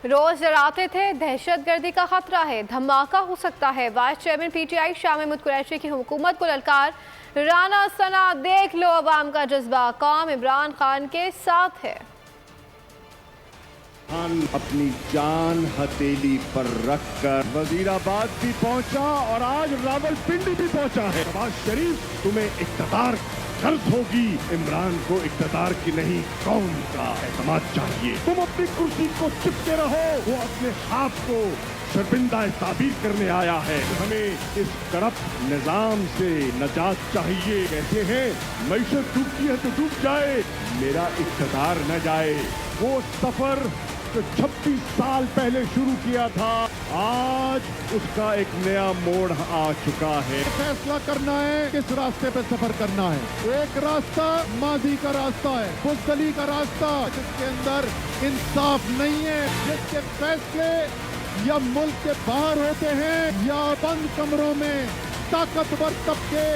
روز ڈراتے تھے دہشت گردی کا خطرہ ہے، دھماکہ ہو سکتا ہے۔ Vice chairman P T I Shah Mahmood Qureshi کی حکومت کو للکار۔ رانا ثنا دیکھ لو عوام کا جذبہ، قوم عمران خان کے ساتھ ہے۔ اپنی جان ہتھیلی پر رکھ کر وزیر آباد بھی پہنچا اور آج راولپنڈی بھی پہنچا ہے۔ نواز شریف تمہیں اقتدار جلد ہوگی، عمران کو اقتدار کی نہیں قوم کا اعتماد چاہیے۔ تم اپنی کرسی کو چپتے رہو، وہ اپنے آپ کو شرمندہ تعبیر کرنے آیا ہے۔ ہمیں اس کرپٹ نظام سے نجات چاہیے۔ کہتے ہیں معیشت ڈوبتی ہے تو ڈوب جائے، میرا اقتدار نہ جائے۔ وہ سفر جو 26 سال پہلے شروع کیا تھا، آج اس کا ایک نیا موڑ آ چکا ہے۔ فیصلہ کرنا ہے کس راستے پہ سفر کرنا ہے۔ ایک راستہ ماضی کا راستہ ہے، بزدلی کا راستہ، جس کے اندر انصاف نہیں ہے، جس کے فیصلے یا ملک کے باہر ہوتے ہیں یا بند کمروں میں طاقتور طبقے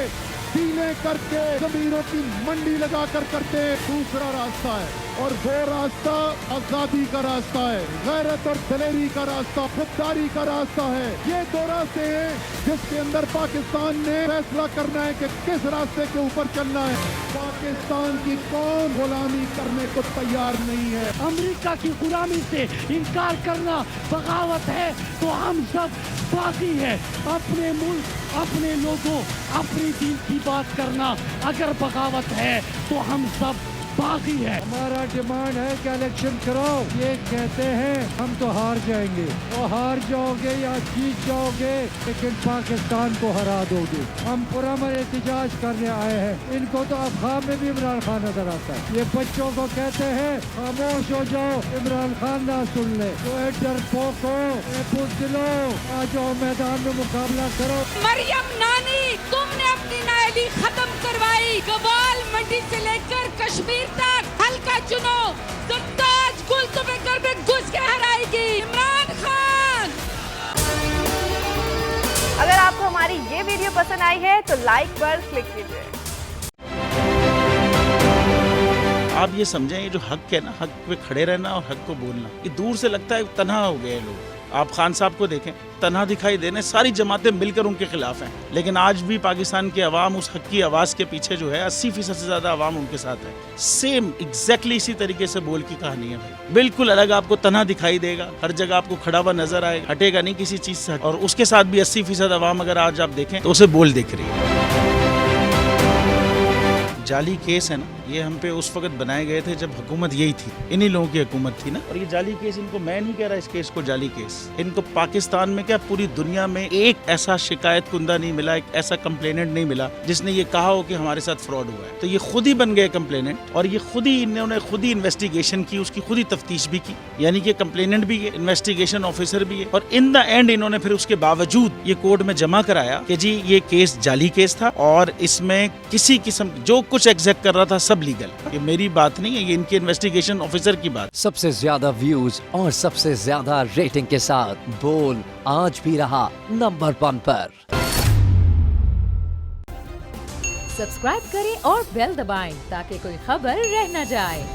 ڈیلیں کر کے ضمیروں کی منڈی لگا کر کرتے۔ دوسرا راستہ ہے اور وہ راستہ آزادی کا راستہ ہے، غیرت اور دلیری کا راستہ، خودداری کا راستہ ہے۔ یہ دو راستے ہیں جس کے اندر پاکستان نے فیصلہ کرنا ہے کہ کس راستے کے اوپر چلنا ہے۔ پاکستان کی قوم غلامی کرنے کو تیار نہیں ہے۔ امریکہ کی غلامی سے انکار کرنا بغاوت ہے تو ہم سب باقی ہے۔ اپنے ملک، اپنے لوگوں، اپنی دین کی بات کرنا اگر بغاوت ہے تو ہم سب باقی ہے۔ ہمارا ڈیمانڈ ہے کہ الیکشن کرو۔ یہ کہتے ہیں ہم تو ہار جائیں گے، اور ہار جاؤ گے یا جیت جاؤ گے لیکن پاکستان کو ہرا دو گے۔ ہم پرامن احتجاج کرنے آئے ہیں۔ ان کو تو افخام میں بھی عمران خان نظر آتا ہے۔ یہ بچوں کو کہتے ہیں خاموش ہو جاؤ، عمران خان نہ سن لے۔ تو اے ڈرپوک ہو، اے بزدلو، آ جاؤ میدان میں مقابلہ کرو۔ مریم نانی، تم نے اپنی نااہلی ختم کروائی۔ گوال منڈی سے لے کر کشمیر تک حلقہ چنو، سرتاج گل تمہیں گھر میں گھس کے ہرائے گی۔ عمران خان۔ اگر آپ کو ہماری یہ ویڈیو پسند آئی ہے تو لائک پر کلک کیجیے۔ آپ یہ سمجھیں یہ جو حق ہے نا، حق پہ کھڑے رہنا اور حق کو بولنا، یہ دور سے لگتا ہے تنہا ہو گئے لوگ۔ آپ خان صاحب کو دیکھیں، تنہا دکھائی دینے، ساری جماعتیں مل کر ان کے خلاف ہیں، لیکن آج بھی پاکستان کے عوام اس حق کی آواز کے پیچھے جو ہے 80% سے زیادہ عوام ان کے ساتھ ہے۔ سیم ایگزیکٹلی اسی طریقے سے بول کی کہانی ہے بھائی، بالکل الگ آپ کو تنہا دکھائی دے گا، ہر جگہ آپ کو کھڑا ہوا نظر آئے گا، ہٹے گا نہیں کسی چیز سے، اور اس کے ساتھ بھی 80% عوام اگر آج آپ دیکھیں تو اسے بول دیکھ رہی ہے۔ جعلی کیس ہے نا، یہ ہم پہ اس وقت بنائے گئے تھے جب حکومت یہی تھی، انہی لوگوں کی حکومت تھی نا، اور یہ جعلی کیس، ان کو میں نہیں کہہ رہا اس کیس کو جعلی کیس، ان کو پاکستان میں کیا پوری دنیا میں ایک ایسا شکایت کنندہ نہیں ملا، ایک ایسا کمپلیننٹ نہیں ملا جس نے یہ کہا ہو کہ ہمارے ساتھ فراڈ ہوا ہے۔ تو یہ خود ہی بن گئے کمپلیننٹ، اور یہ خود ہی انہوں نے خود ہی انویسٹیگیشن کی، اس کی خود ہی تفتیش بھی کی، یعنی کہ کمپلیننٹ بھی ہے، انویسٹیگیشن آفیسر بھی ہے، اور ان دا اینڈ انہوں نے پھر اس کے باوجود یہ کورٹ میں جمع کرایا کہ جی یہ کیس جعلی کیس تھا، اور اس میں کسی قسم جو کچھ ایگزیکٹ کر رہا تھا سب لیگل۔ یہ میری بات نہیں ہے، یہ ان کے انویسٹیگیشن آفیسر کی بات۔ سب سے زیادہ ویوز اور سب سے زیادہ ریٹنگ کے ساتھ بول آج بھی رہا نمبر 1 پر۔ سبسکرائب کریں اور بیل دبائیں تاکہ کوئی خبر رہ نہ جائے۔